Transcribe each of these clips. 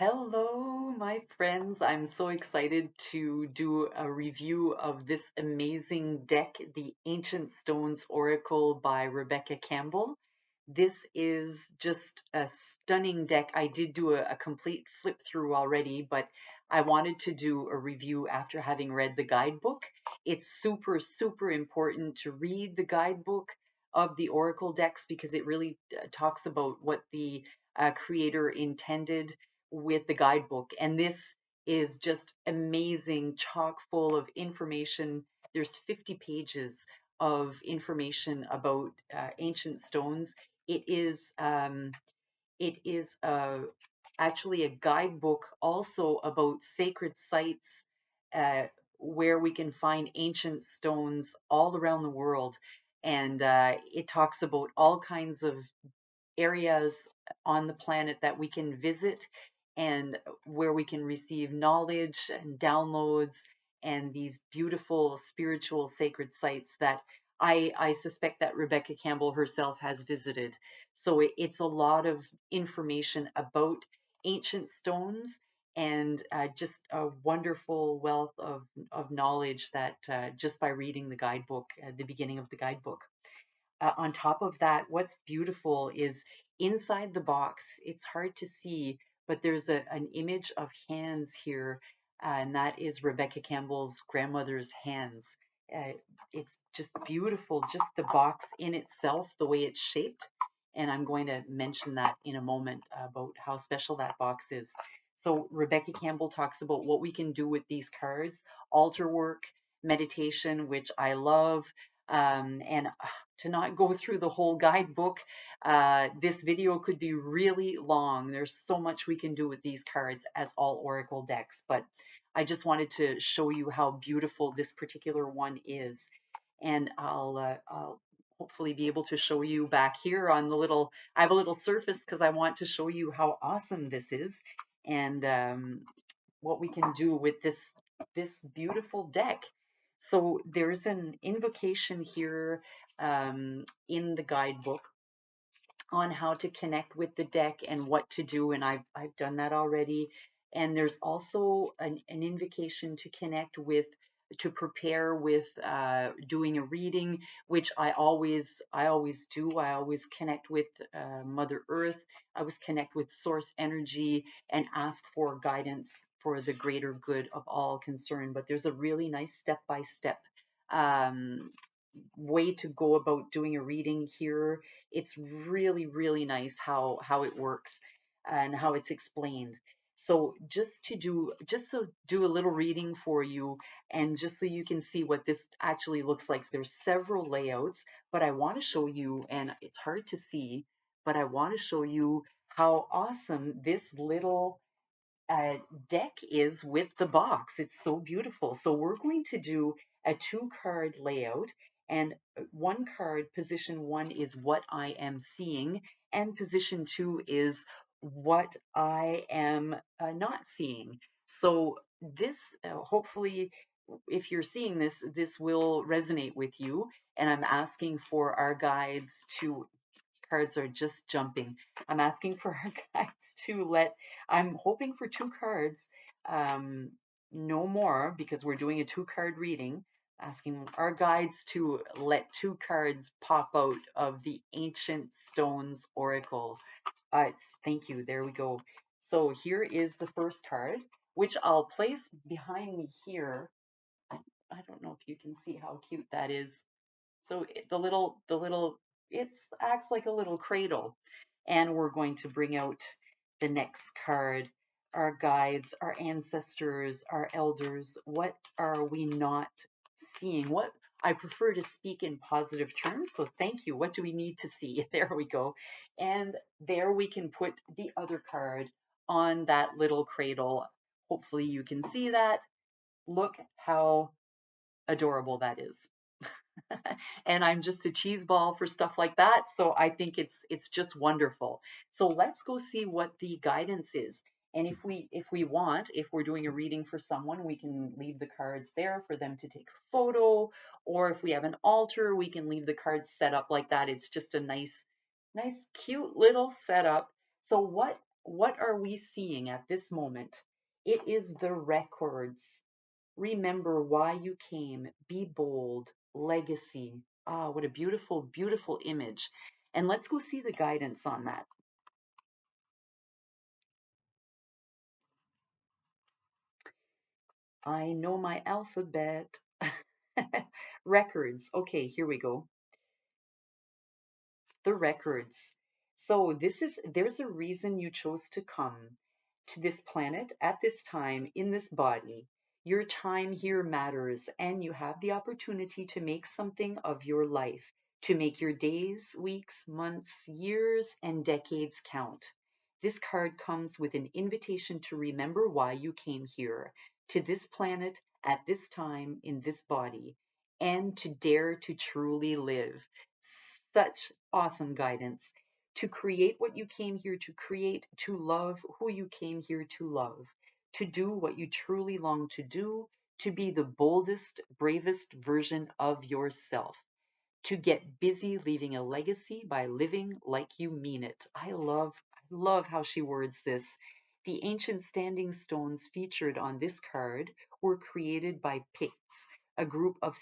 Hello, my friends. I'm so excited to do a review of this amazing deck, the Ancient Stones Oracle by Rebecca Campbell. This is just a stunning deck. I did do a complete flip through already, but I wanted to do a review after having read the guidebook. It's super, super important to read the guidebook of the Oracle decks because it really talks about what the creator intended with the guidebook. And this is just amazing, chock full of information. There's 50 pages of information about ancient stones. It is um, it is actually a guidebook also about sacred sites uh, where we can find ancient stones all around the world. And it talks about all kinds of areas on the planet that we can visit and where we can receive knowledge and downloads and these beautiful spiritual sacred sites that I suspect that Rebecca Campbell herself has visited. So it's a lot of information about ancient stones and just a wonderful wealth of knowledge that just by reading the guidebook, the beginning of the guidebook. On top of that, what's beautiful is inside the box, it's hard to see, but there's an image of hands here, and that is Rebecca Campbell's grandmother's hands. Uh, it's just beautiful, just the box in itself, the way it's shaped. And I'm going to mention that in a moment about how special that box is. So, Rebecca Campbell talks about what we can do with these cards, altar work, meditation, which I love, and to not go through the whole guidebook. This video could be really long. There's so much we can do with these cards as all Oracle decks, but I just wanted to show you how beautiful this particular one is. And I'll hopefully be able to show you back here on the little, I have a little surface because I want to show you how awesome this is and what we can do with this beautiful deck. So there's an invocation here in the guidebook on how to connect with the deck and what to do, and I've done that already. And there's also an invocation to connect with to prepare with doing a reading, which I always do. I always connect with Mother Earth. I always connect with source energy and ask for guidance for the greater good of all concerned. But there's a really nice step-by-step way to go about doing a reading here. It's really, really nice how it works and how it's explained. So just to do a little reading for you and just so you can see what this actually looks like. There's several layouts, but I want to show you, and it's hard to see, but I want to show you how awesome this little uh, deck is with the box. It's so beautiful. So we're going to do a two-card layout, and one card, position one, is what I am seeing, and position two is what I am not seeing. So this, hopefully, if you're seeing this, this will resonate with you. And I'm asking for our guides to cards are just jumping. I'm asking for our guides to I'm hoping for two cards, um, no more, because we're doing a two-card reading. Asking our guides to let two cards pop out of the Ancient Stones Oracle. Thank you. There we go. So here is the first card, which I'll place behind me here. I, I don't know if you can see how cute that is. So the little it acts like a little cradle. And we're going to bring out the next card. Our guides, our ancestors, our elders. What are we not seeing? What I prefer to speak in positive terms. So thank you. What do we need to see? There we go. And there we can put the other card on that little cradle. Hopefully you can see that. Look how adorable that is. And I'm just a cheese ball for stuff like that. So I think it's just wonderful. So let's go see what the guidance is. And if we want, if we're doing a reading for someone, we can leave the cards there for them to take a photo. Or if we have an altar, we can leave the cards set up like that. It's just a nice, cute little setup. So what What are we seeing at this moment? It is the records. Remember why you came. Be bold. Legacy. Ah, what a beautiful, beautiful image. And let's go see the guidance on that. I know my alphabet. Records. Okay, here we go. The records. So there's a reason you chose to come to this planet at this time in this body. Your time here matters, and you have the opportunity to make something of your life, to make your days, weeks, months, years, and decades count. This card comes with an invitation to remember why you came here to this planet at this time in this body, and to dare to truly live. Such awesome guidance to create what you came here to create, to love who you came here to love, to do what you truly long to do, to be the boldest, bravest version of yourself, to get busy leaving a legacy by living like you mean it. I love how she words this. The ancient standing stones featured on this card were created by Picts, a group of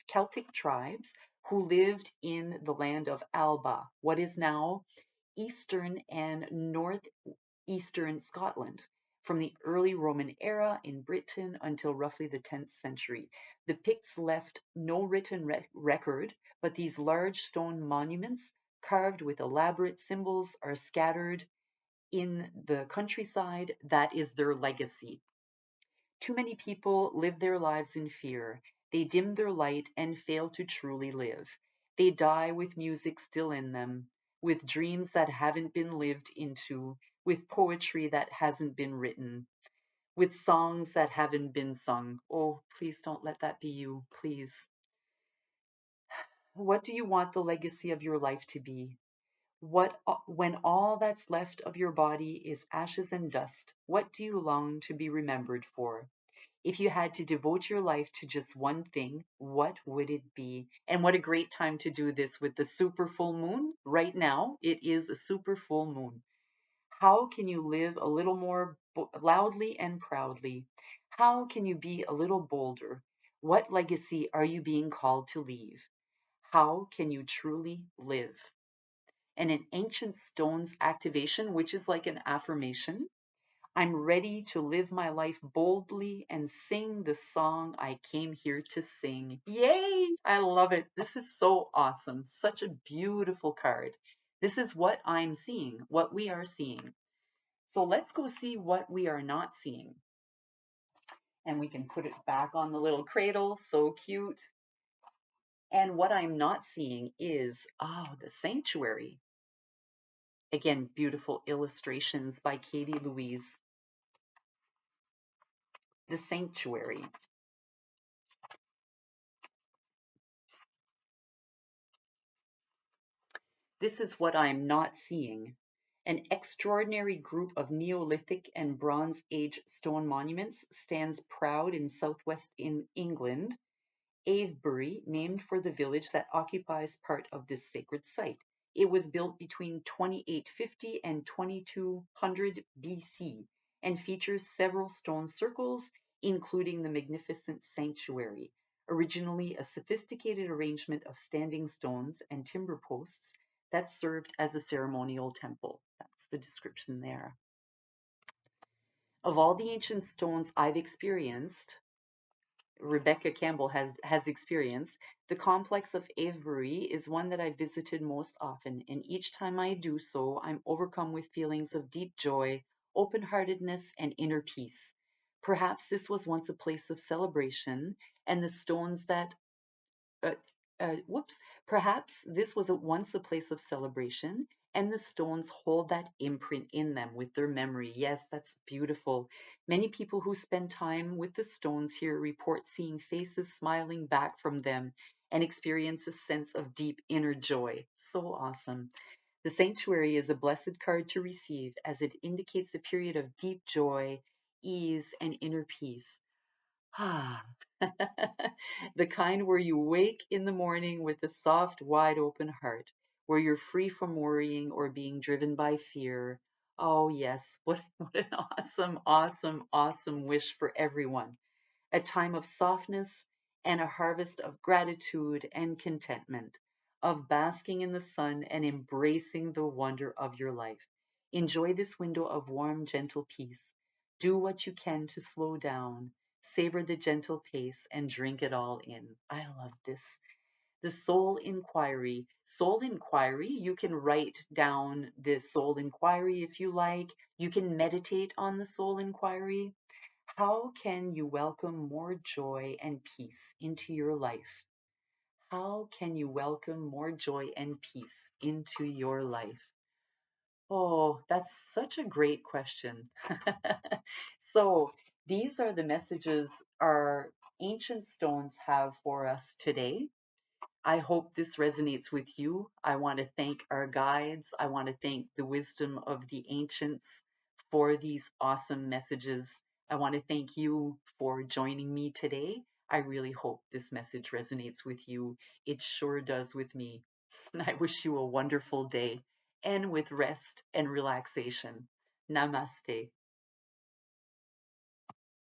Celtic tribes who lived in the land of Alba, what is now eastern and northeastern Scotland, from the early Roman era in Britain until roughly the 10th century. The Picts left no written record, but these large stone monuments, carved with elaborate symbols, are scattered in the countryside. That is their legacy. Too many people live their lives in fear. They dim their light and fail to truly live. They die with music still in them, with dreams that haven't been lived into, with poetry that hasn't been written, with songs that haven't been sung. Oh, please don't let that be you, please. What do you want the legacy of your life to be? When all that's left of your body is ashes and dust, what do you long to be remembered for? If you had to devote your life to just one thing, what would it be? And what a great time to do this with the super full moon. Right now, it is a super full moon. How can you live a little more loudly and proudly? How can you be a little bolder? What legacy are you being called to leave? How can you truly live? And an ancient stones activation, which is like an affirmation. I'm ready to live my life boldly and sing the song I came here to sing. Yay! I love it. This is so awesome. Such a beautiful card. This is what I'm seeing, what we are seeing. So let's go see what we are not seeing. And we can put it back on the little cradle. So cute. And what I'm not seeing is, the sanctuary. Again, beautiful illustrations by Katie Louise. The sanctuary. This is what I'm not seeing. An extraordinary group of Neolithic and Bronze Age stone monuments stands proud in southwest England, Avebury, named for the village that occupies part of this sacred site. It was built between 2850 and 2200 BC and features several stone circles, including the magnificent sanctuary, originally a sophisticated arrangement of standing stones and timber posts that served as a ceremonial temple. That's the description there. Of all the ancient stones I've experienced, Rebecca Campbell has experienced, the complex of Avebury is one that I visited most often, and each time I do so, I'm overcome with feelings of deep joy, open-heartedness, and inner peace. Perhaps this was once a place of celebration, and the stones that uh, whoops, perhaps this was once a place of celebration, and the stones hold that imprint in them with their memory. Yes, that's beautiful. Many people who spend time with the stones here report seeing faces smiling back from them and experience a sense of deep inner joy. So awesome. The sanctuary is a blessed card to receive as it indicates a period of deep joy, ease, and inner peace. Ah, the kind where you wake in the morning with a soft, wide open heart, where you're free from worrying or being driven by fear. Oh, yes. What an awesome, awesome, awesome wish for everyone. A time of softness and a harvest of gratitude and contentment, of basking in the sun and embracing the wonder of your life. Enjoy this window of warm, gentle peace. Do what you can to slow down, savor the gentle pace, and drink it all in. I love this. The soul inquiry. Soul inquiry, you can write down the soul inquiry if you like. You can meditate on the soul inquiry. How can you welcome more joy and peace into your life? How can you welcome more joy and peace into your life? Oh, that's such a great question. So, these are the messages our ancient stones have for us today. I hope this resonates with you. I want to thank our guides. I want to thank the wisdom of the ancients for these awesome messages. I want to thank you for joining me today. I really hope this message resonates with you. It sure does with me. I wish you a wonderful day and with rest and relaxation. Namaste.